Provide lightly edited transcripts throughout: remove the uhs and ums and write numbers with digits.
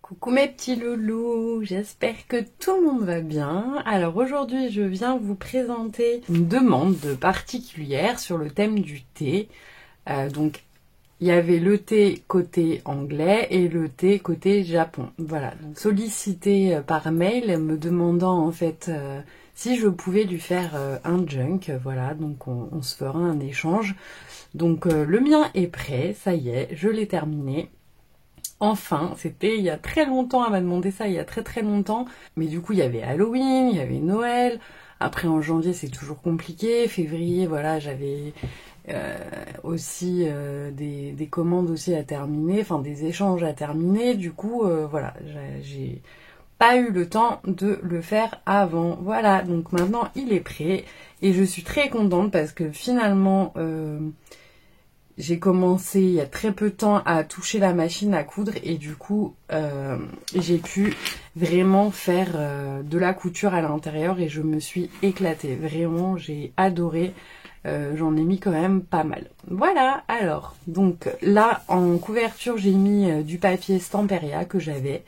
Coucou mes petits loulous, j'espère que tout le monde va bien. Alors aujourd'hui je viens vous présenter une demande particulière sur le thème du thé. Donc il y avait le thé côté anglais et le thé côté Japon. Voilà, donc sollicité par mail me demandant en fait si je pouvais lui faire un junk. Voilà, donc on se fera un échange. Donc le mien est prêt, ça y est, je l'ai terminé. Enfin, c'était il y a très longtemps, elle m'a demandé ça il y a très longtemps, mais du coup il y avait Halloween, il y avait Noël, après en janvier c'est toujours compliqué, février voilà j'avais aussi des commandes aussi à terminer, enfin des échanges à terminer, du coup voilà, j'ai pas eu le temps de le faire avant, voilà, donc maintenant il est prêt et je suis très contente parce que finalement j'ai commencé il y a très peu de temps à toucher la machine à coudre et du coup j'ai pu vraiment faire de la couture à l'intérieur et je me suis éclatée. Vraiment, j'ai adoré. J'en ai mis quand même pas mal. Voilà, alors, donc là en couverture j'ai mis du papier Stamperia que j'avais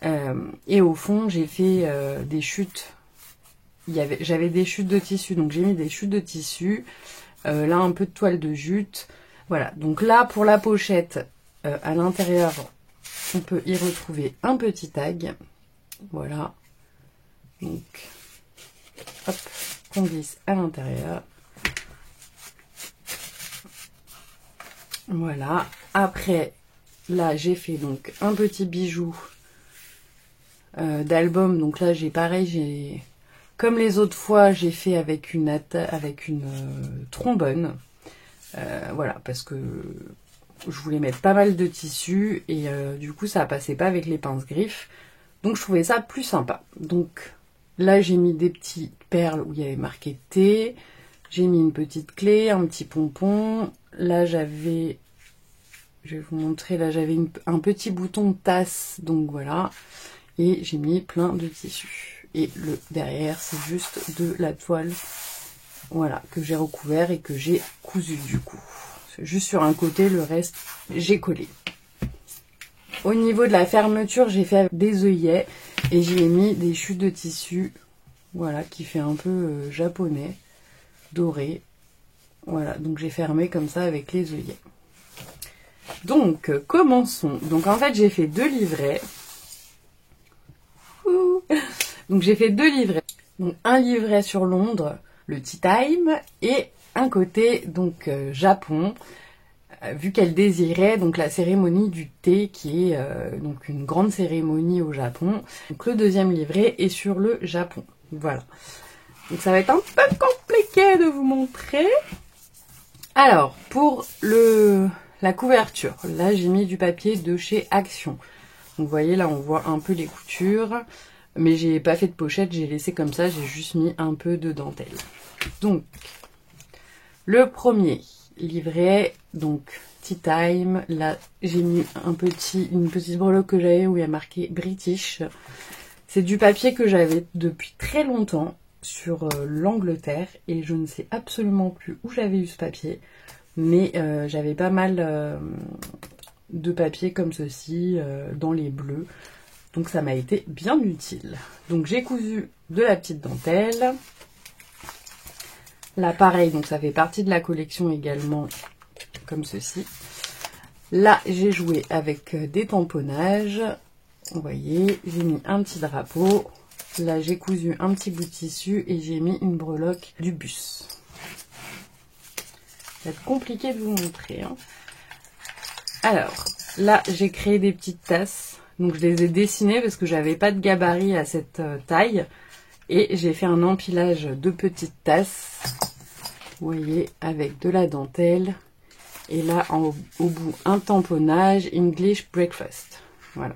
et au fond j'ai fait des chutes. J'avais des chutes de tissu, donc j'ai mis des chutes de tissu. Là un peu de toile de jute. Voilà, donc là pour la pochette, à l'intérieur, on peut y retrouver un petit tag. Voilà. Donc, hop, qu'on glisse à l'intérieur. Voilà. Après, là j'ai fait donc un petit bijou d'album. Donc là j'ai pareil, comme les autres fois, j'ai fait avec une trombone. Voilà, parce que je voulais mettre pas mal de tissu et du coup ça passait pas avec les pinces-griffes. Donc je trouvais ça plus sympa. Donc là j'ai mis des petites perles où il y avait marqué thé. J'ai mis une petite clé, un petit pompon. Là j'avais, je vais vous montrer, là j'avais un petit bouton tasse. Donc voilà. Et j'ai mis plein de tissu. Et le derrière c'est juste de la toile. Voilà, que j'ai recouvert et que j'ai cousu du coup. Juste sur un côté, le reste, j'ai collé. Au niveau de la fermeture, j'ai fait des œillets et j'y ai mis des chutes de tissu. Voilà, qui fait un peu japonais, doré. Voilà, donc j'ai fermé comme ça avec les œillets. Donc, commençons. Donc en fait, j'ai fait 2 livrets. Donc j'ai fait 2 livrets. Donc un livret sur Londres, le Tea Time, et un côté donc Japon, vu qu'elle désirait donc la cérémonie du thé qui est donc une grande cérémonie au Japon. Donc le deuxième livret est sur le Japon. Voilà. Donc ça va être un peu compliqué de vous montrer. Alors pour la couverture, là j'ai mis du papier de chez Action. Donc vous voyez là on voit un peu les coutures. Mais j'ai pas fait de pochette, j'ai laissé comme ça, j'ai juste mis un peu de dentelle. Donc, le premier livret, donc Tea Time. Là, j'ai mis une petite breloque que j'avais où il y a marqué British. C'est du papier que j'avais depuis très longtemps sur l'Angleterre et je ne sais absolument plus où j'avais eu ce papier. Mais j'avais pas mal de papier comme ceci dans les bleus. Donc ça m'a été bien utile. Donc j'ai cousu de la petite dentelle. Là pareil, donc ça fait partie de la collection également, comme ceci. Là j'ai joué avec des tamponnages. Vous voyez, j'ai mis un petit drapeau. Là j'ai cousu un petit bout de tissu et j'ai mis une breloque du bus. Ça va être compliqué de vous montrer, hein. Alors, là j'ai créé des petites tasses. Donc je les ai dessinées parce que j'avais pas de gabarit à cette taille. Et j'ai fait un empilage de petites tasses. Vous voyez, avec de la dentelle. Et là, au bout, un tamponnage English Breakfast. Voilà.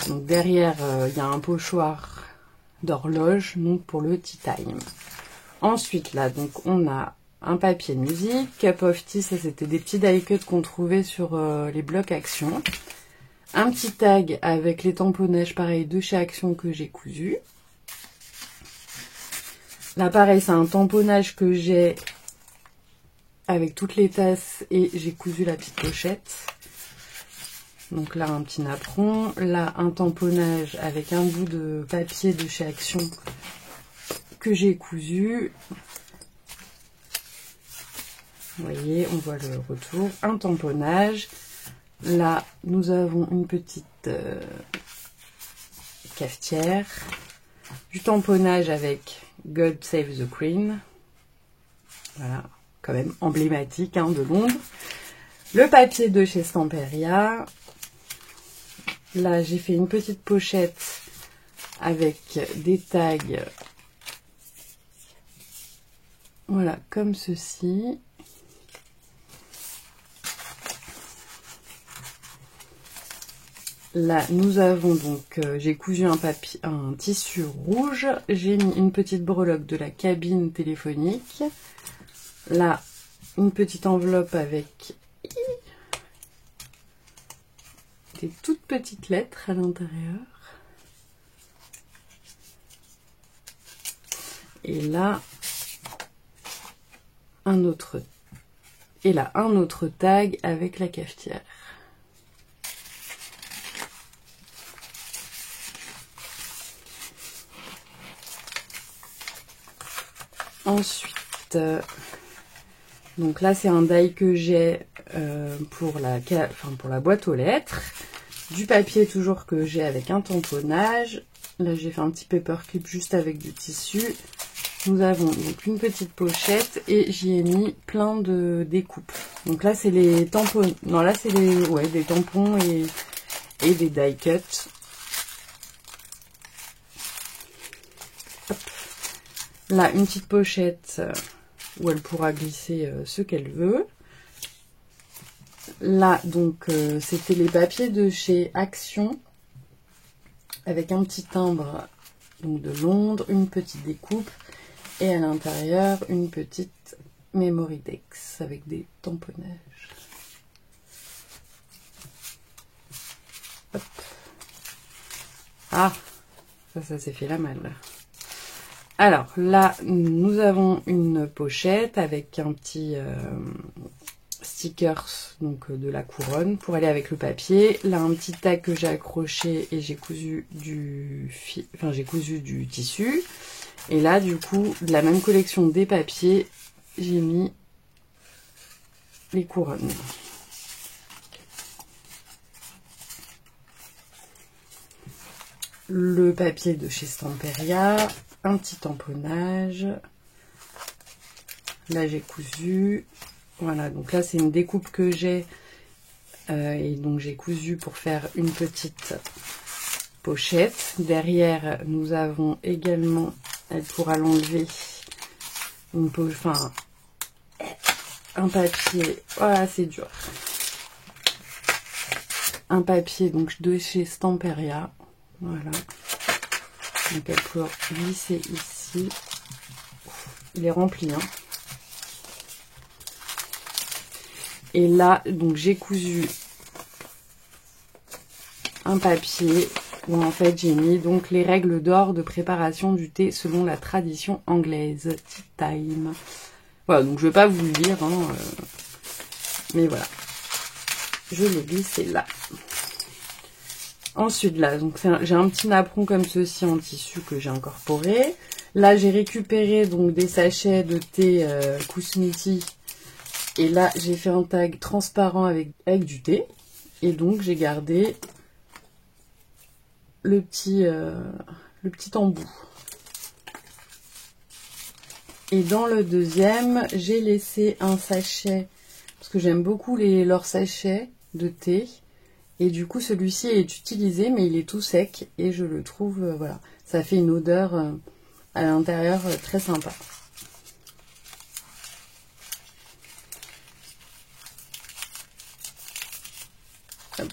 Donc derrière, il y a un pochoir d'horloge, donc pour le tea time. Ensuite, là, donc on a un papier musique, cup of tea, ça c'était des petits die cuts qu'on trouvait sur les blocs Action. Un petit tag avec les tamponnages pareil de chez Action que j'ai cousu. Là pareil, c'est un tamponnage que j'ai avec toutes les tasses et j'ai cousu la petite pochette. Donc là, un petit napperon. Là, un tamponnage avec un bout de papier de chez Action que j'ai cousu. Vous voyez, on voit le retour. Un tamponnage. Là, nous avons une petite cafetière. Du tamponnage avec God Save the Queen. Voilà, quand même emblématique hein, de Londres. Le papier de chez Stamperia. Là, j'ai fait une petite pochette avec des tags. Voilà, comme ceci. Là, nous avons donc, j'ai cousu un tissu rouge. J'ai mis une petite breloque de la cabine téléphonique. Là, une petite enveloppe avec des toutes petites lettres à l'intérieur. Et là, un autre tag avec la cafetière. Ensuite, donc là c'est un die que j'ai pour la boîte aux lettres. Du papier toujours que j'ai avec un tamponnage. Là j'ai fait un petit paperclip juste avec du tissu. Nous avons donc une petite pochette et j'y ai mis plein de découpes. Donc là c'est les tampons. Non là c'est des tampons et des die cuts. Hop. Là, une petite pochette où elle pourra glisser ce qu'elle veut. Là, donc, c'était les papiers de chez Action avec un petit timbre donc, de Londres, une petite découpe et à l'intérieur, une petite Memory Dex avec des tamponnages. Hop. Ah, ça s'est fait la malle. Alors là, nous avons une pochette avec un petit stickers donc de la couronne pour aller avec le papier. Là, un petit tag que j'ai accroché et j'ai cousu du tissu. Et là, du coup, de la même collection des papiers, j'ai mis les couronnes. Le papier de chez Stamperia. Un petit tamponnage. Là j'ai cousu. Voilà, donc là c'est une découpe que j'ai. Et donc j'ai cousu pour faire une petite pochette. Derrière nous avons également, elle pourra l'enlever, un papier. Voilà, c'est dur. Un papier donc de chez Stamperia. Voilà. Donc elle peut glisser ici. Il est rempli. Hein. Et là, donc j'ai cousu un papier où en fait j'ai mis donc les règles d'or de préparation du thé selon la tradition anglaise. Tea time. Voilà, donc je vais pas vous le lire. Hein, mais voilà. Je l'ai glissé là. Ensuite, là, donc j'ai un petit napperon comme ceci en tissu que j'ai incorporé. Là, j'ai récupéré donc des sachets de thé Kousmiti. Et là, j'ai fait un tag transparent avec du thé. Et donc, j'ai gardé le petit embout. Et dans le deuxième, j'ai laissé un sachet, parce que j'aime beaucoup leurs sachets de thé. Et du coup, celui-ci est utilisé, mais il est tout sec. Et je le trouve, voilà, ça fait une odeur à l'intérieur très sympa. Hop.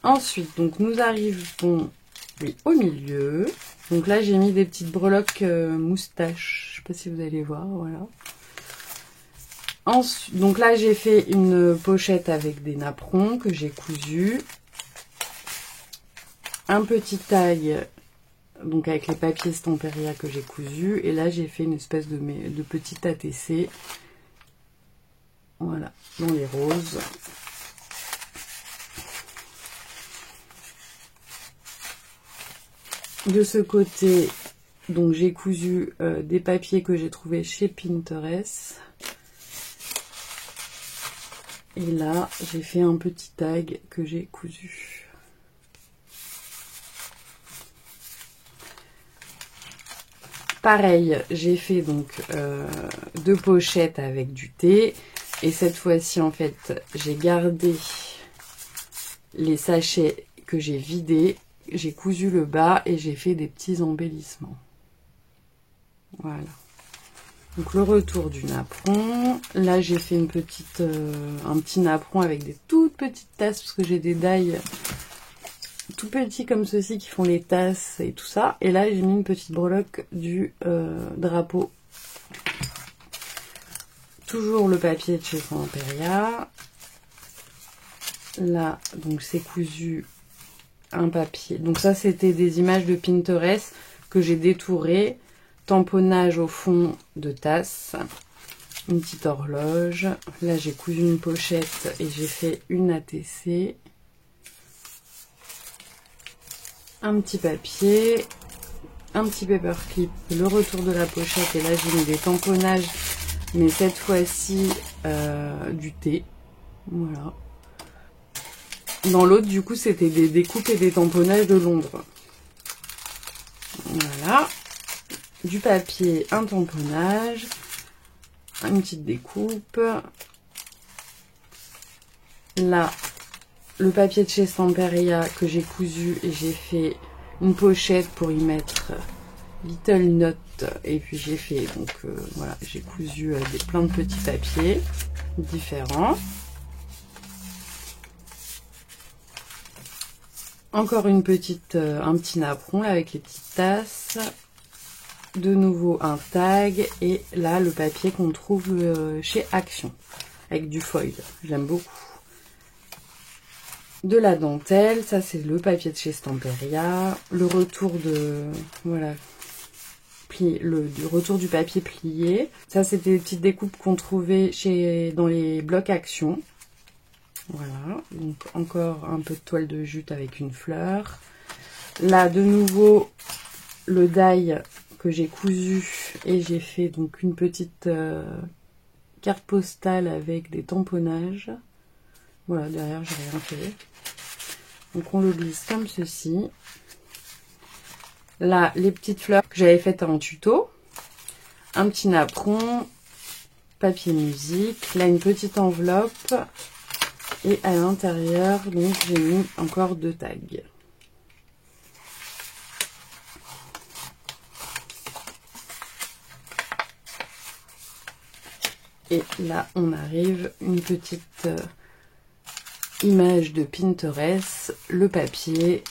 Ensuite, donc nous arrivons au milieu. Donc là, j'ai mis des petites breloques moustaches. Je sais pas si vous allez voir, voilà. Ensuite, donc là, j'ai fait une pochette avec des napperons que j'ai cousus. Un petit tag, donc avec les papiers Stamperia que j'ai cousus. Et là, j'ai fait une espèce de petit ATC. Voilà, dans les roses. De ce côté, donc j'ai cousu des papiers que j'ai trouvés chez Pinterest. Et là, j'ai fait un petit tag que j'ai cousu. Pareil, j'ai fait donc 2 pochettes avec du thé. Et cette fois-ci, en fait, j'ai gardé les sachets que j'ai vidés. J'ai cousu le bas et j'ai fait des petits embellissements. Voilà. Donc le retour du napperon. Là, j'ai fait un petit napperon avec des toutes petites tasses parce que j'ai des die tout petits comme ceci qui font les tasses et tout ça. Et là, j'ai mis une petite breloque du drapeau. Toujours le papier de chez Samperia. Là, donc c'est cousu un papier. Donc ça, c'était des images de Pinterest que j'ai détourées. Tamponnage au fond de tasse. Une petite horloge. Là, j'ai cousu une pochette et j'ai fait une ATC. Un petit papier. Un petit paperclip. Le retour de la pochette. Et là, j'ai mis des tamponnages. Mais cette fois-ci, du thé. Voilà. Dans l'autre, du coup, c'était des découpes et des tamponnages de Londres. Voilà. Du papier, un tamponnage. Une petite découpe. Là, le papier de chez Samperia que j'ai cousu et j'ai fait une pochette pour y mettre Little Note. Et puis j'ai fait, donc voilà, j'ai cousu plein de petits papiers différents. Encore un petit napperon là, avec les petites tasses. De nouveau un tag. Et là, le papier qu'on trouve chez Action. Avec du foil. J'aime beaucoup. De la dentelle. Ça, c'est le papier de chez Samperia. Le retour de... Voilà. Du retour du papier plié. Ça, c'était des petites découpes qu'on trouvait dans les blocs Action. Voilà, donc encore un peu de toile de jute avec une fleur. Là, de nouveau, le die que j'ai cousu et j'ai fait donc une petite carte postale avec des tamponnages. Voilà, derrière, j'ai rien fait. Donc, on le glisse comme ceci. Là, les petites fleurs que j'avais faites en tuto. Un petit napperon, papier musique. Là, une petite enveloppe. Et à l'intérieur, donc j'ai mis encore 2 tags. Et là, on arrive une petite image de Pinterest, le papier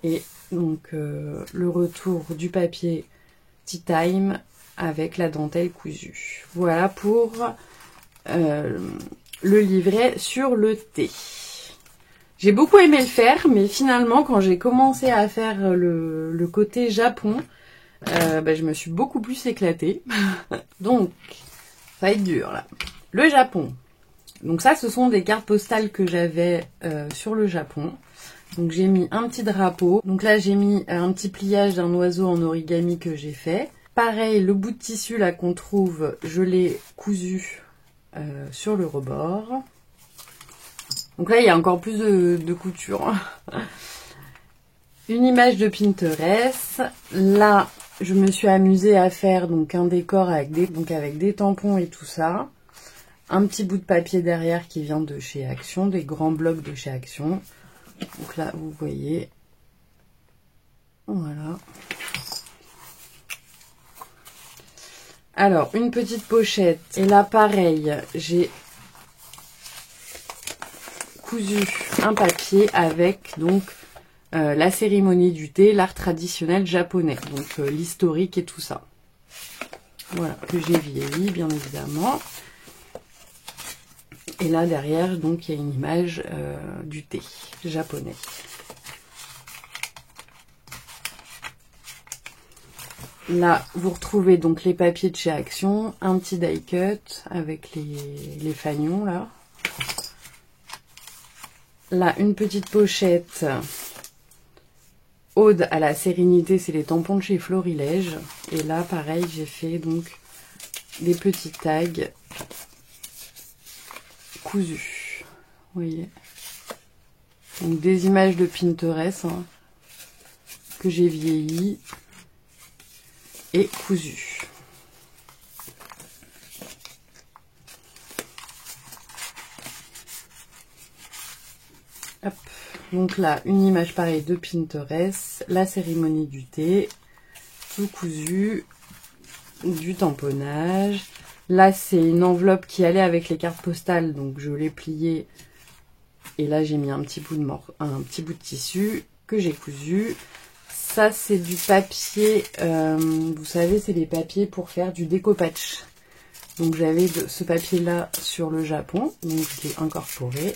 et donc le retour du papier Tea Time avec la dentelle cousue. Voilà pour le livret sur le thé. J'ai beaucoup aimé le faire, mais finalement, quand j'ai commencé à faire le côté Japon, je me suis beaucoup plus éclatée. Donc, ça va être dur, là. Le Japon. Donc ça, ce sont des cartes postales que j'avais sur le Japon. Donc, j'ai mis un petit drapeau. Donc là, j'ai mis un petit pliage d'un oiseau en origami que j'ai fait. Pareil, le bout de tissu, là, qu'on trouve, je l'ai cousu sur le rebord. Donc là, il y a encore plus de couture. Une image de Pinterest. Là, je me suis amusée à faire donc un décor avec des tampons et tout ça. Un petit bout de papier derrière qui vient de chez Action, des grands blocs de chez Action. Donc là, vous voyez. Voilà. Alors, une petite pochette. Et là, pareil, j'ai cousu un papier avec donc la cérémonie du thé, l'art traditionnel japonais. Donc, l'historique et tout ça. Voilà, que j'ai vieilli, bien évidemment. Et là, derrière, donc, il y a une image du thé japonais. Là, vous retrouvez donc les papiers de chez Action, un petit die cut avec les fanions là. Là, une petite pochette ode à la sérénité, c'est les tampons de chez Florilège. Et là, pareil, j'ai fait donc des petits tags cousus. Vous voyez. Donc des images de Pinterest hein, que j'ai vieilli et cousu. Hop. Donc là, une image pareille de Pinterest, la cérémonie du thé, tout cousu, du tamponnage. Là, c'est une enveloppe qui allait avec les cartes postales, donc je l'ai pliée. Et là, j'ai mis un petit bout de tissu que j'ai cousu. Ça, c'est du papier, vous savez, c'est les papiers pour faire du découpage. Donc j'avais ce papier-là sur le Japon, donc je l'ai incorporé.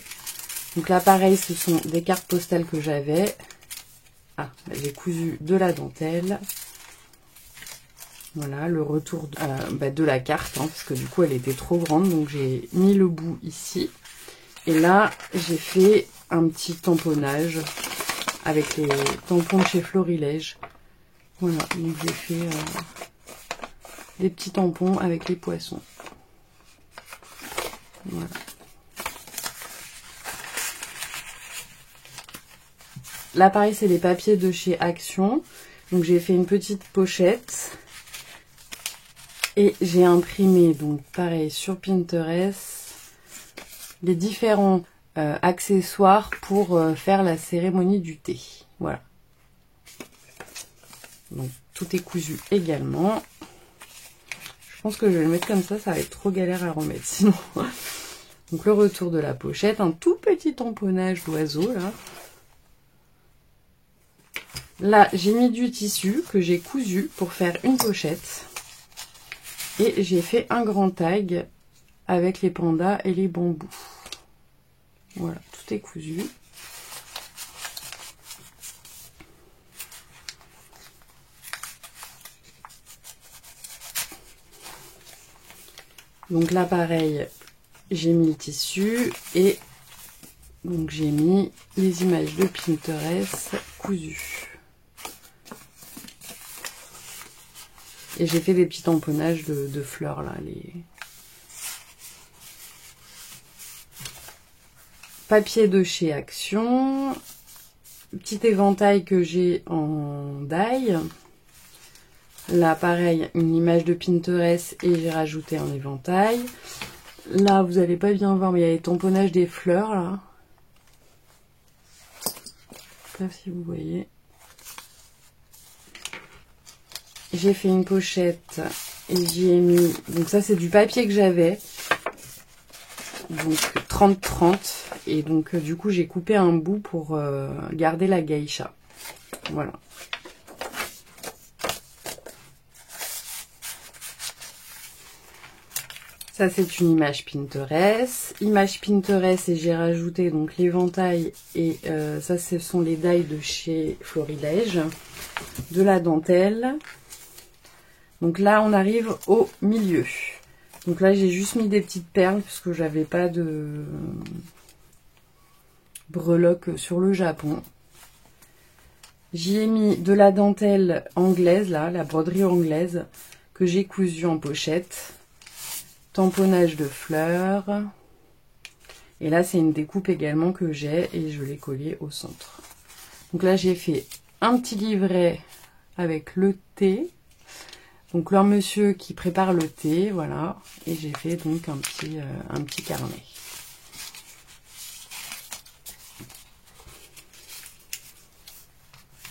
Donc là, pareil, ce sont des cartes postales que j'avais. Ah, j'ai cousu de la dentelle. Voilà, le retour de la carte, hein, parce que du coup, elle était trop grande. Donc j'ai mis le bout ici. Et là, j'ai fait un petit tamponnage avec les tampons de chez Florilège. Voilà, donc j'ai fait des petits tampons avec les poissons. Voilà. Là, pareil, c'est les papiers de chez Action. Donc, j'ai fait une petite pochette. Et j'ai imprimé, donc, pareil, sur Pinterest, les différents accessoires pour faire la cérémonie du thé. Voilà. Donc, tout est cousu également. Je pense que je vais le mettre comme ça va être trop galère à remettre sinon. Donc, le retour de la pochette, un tout petit tamponnage d'oiseau, là. Là, j'ai mis du tissu que j'ai cousu pour faire une pochette. Et j'ai fait un grand tag avec les pandas et les bambous. Voilà, tout est cousu. Donc là, pareil, j'ai mis le tissu et donc j'ai mis les images de Pinterest cousues. Et j'ai fait des petits tamponnages de fleurs là, les papiers de chez Action, petit éventail que j'ai en die. Là pareil, une image de Pinterest et j'ai rajouté un éventail. Là vous allez pas bien voir mais il y a les tamponnages des fleurs là. Je sais pas si vous voyez. J'ai fait une pochette et j'y ai mis, donc ça c'est du papier que j'avais, donc 30-30, et donc du coup j'ai coupé un bout pour garder la geisha. Voilà. Ça c'est une image Pinterest. Image Pinterest et j'ai rajouté donc l'éventail et ça ce sont les dies de chez Florilège, de la dentelle. Donc là, on arrive au milieu. Donc là, j'ai juste mis des petites perles puisque j'avais pas de breloques sur le Japon. J'y ai mis de la dentelle anglaise, là, la broderie anglaise, que j'ai cousue en pochette. Tamponnage de fleurs. Et là, c'est une découpe également que j'ai et je l'ai collée au centre. Donc là, j'ai fait un petit livret avec le thé. Donc leur monsieur qui prépare le thé, voilà, et j'ai fait donc un petit carnet.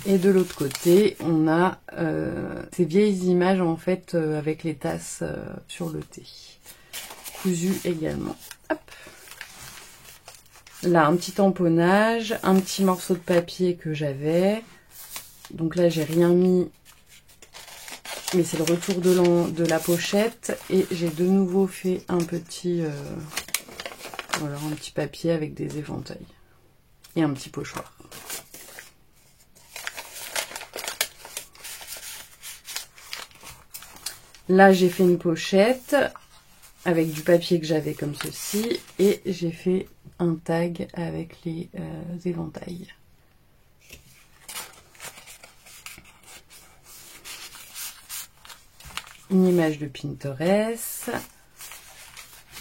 Et de l'autre côté, on a ces vieilles images en fait avec les tasses sur le thé, cousues également. Hop. Là, un petit tamponnage, un petit morceau de papier que j'avais. Donc là, j'ai rien mis. Mais c'est le retour de la pochette et j'ai de nouveau fait un petit voilà, un petit papier avec des éventails et un petit pochoir. Là, j'ai fait une pochette avec du papier que j'avais comme ceci. Et j'ai fait un tag avec les éventails. Une image de Pinterest.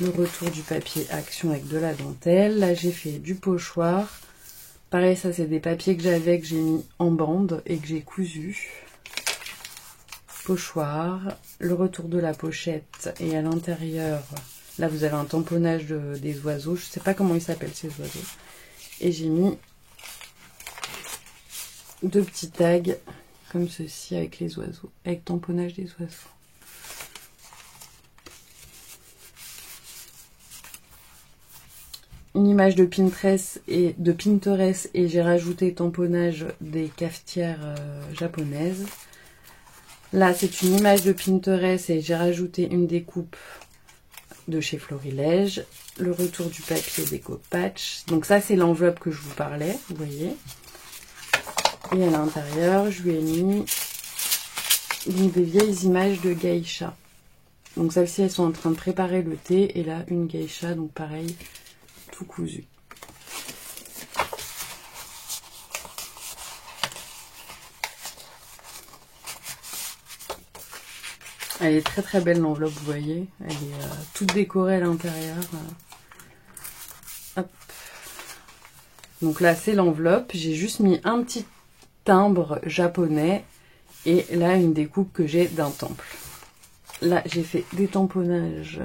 Le retour du papier action avec de la dentelle. Là, j'ai fait du pochoir. Pareil, ça, c'est des papiers que j'avais, que j'ai mis en bande et que j'ai cousu. Pochoir. Le retour de la pochette. Et à l'intérieur, là, vous avez un tamponnage des oiseaux. Je ne sais pas comment ils s'appellent, ces oiseaux. Et j'ai mis 2 petits tags comme ceci avec les oiseaux. Avec tamponnage des oiseaux. Une image de Pinterest et j'ai rajouté tamponnage des cafetières japonaises. Là, c'est une image de Pinterest et j'ai rajouté une découpe de chez Florilège. Le retour du papier Déco Patch. Donc ça, c'est l'enveloppe que je vous parlais, vous voyez. Et à l'intérieur, je lui ai mis des vieilles images de geisha. Donc celles-ci, elles sont en train de préparer le thé. Et là, une geisha, donc pareil, tout cousu. Elle est très très belle l'enveloppe, vous voyez. Elle est toute décorée à l'intérieur. Hop. Donc là, c'est l'enveloppe. J'ai juste mis un petit timbre japonais. Et là, une découpe que j'ai d'un temple. Là, j'ai fait des tamponnages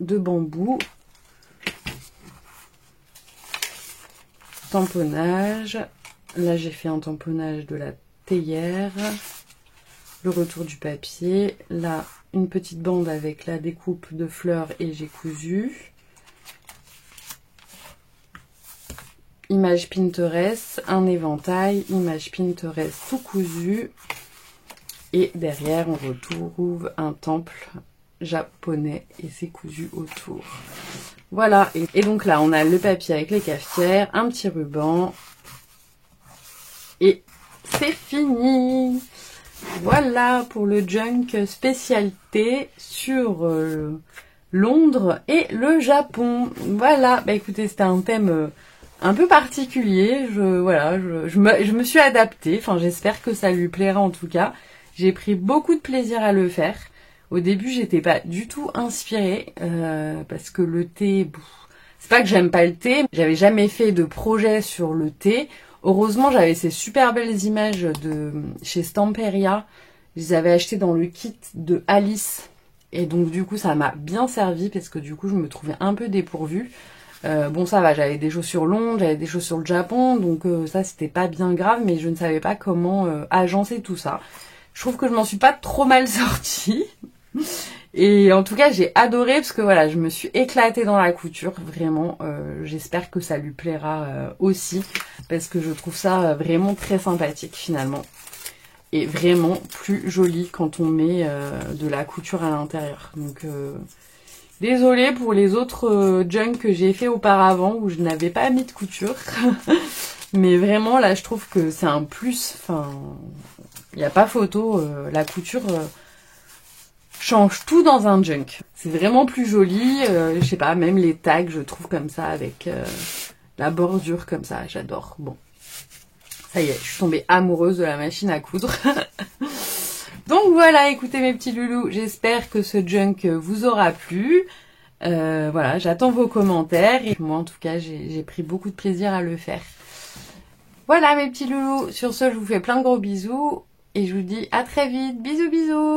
de bambou. Tamponnage. Là, j'ai fait un tamponnage de la théière. Le retour du papier. Là, une petite bande avec la découpe de fleurs et j'ai cousu. Image Pinterest, un éventail, image Pinterest tout cousu. Et derrière, on retrouve un temple japonais et c'est cousu autour. Voilà, et donc là, on a le papier avec les cafetières, un petit ruban. Et c'est fini! Voilà pour le junk spécialité sur Londres et le Japon. Voilà, bah écoutez, c'était un thème un peu particulier. Je me suis adaptée. Enfin, j'espère que ça lui plaira en tout cas. J'ai pris beaucoup de plaisir à le faire. Au début, j'étais pas du tout inspirée parce que le thé, c'est pas que j'aime pas le thé. J'avais jamais fait de projet sur le thé. Heureusement, j'avais ces super belles images de chez Stamperia. Je les avais achetées dans le kit de Alice. Et donc, du coup, ça m'a bien servi parce que du coup, je me trouvais un peu dépourvue. Bon, ça va, j'avais des choses sur Londres, j'avais des choses sur le Japon. Donc, ça, c'était pas bien grave, mais je ne savais pas comment agencer tout ça. Je trouve que je m'en suis pas trop mal sortie. Et en tout cas, j'ai adoré parce que voilà, je me suis éclatée dans la couture, vraiment. J'espère que ça lui plaira aussi parce que je trouve ça vraiment très sympathique finalement. Et vraiment plus joli quand on met de la couture à l'intérieur. Donc, désolée pour les autres junk que j'ai fait auparavant où je n'avais pas mis de couture. Mais vraiment, là, je trouve que c'est un plus. Enfin, il n'y a pas photo. La couture... change tout dans un junk. C'est vraiment plus joli. Je sais pas, même les tags, je trouve comme ça avec la bordure comme ça. J'adore. Bon, ça y est, je suis tombée amoureuse de la machine à coudre. Donc voilà, écoutez mes petits loulous, j'espère que ce junk vous aura plu. Voilà, j'attends vos commentaires. Et moi, en tout cas, j'ai pris beaucoup de plaisir à le faire. Voilà mes petits loulous. Sur ce, je vous fais plein de gros bisous. Et je vous dis à très vite. Bisous bisous.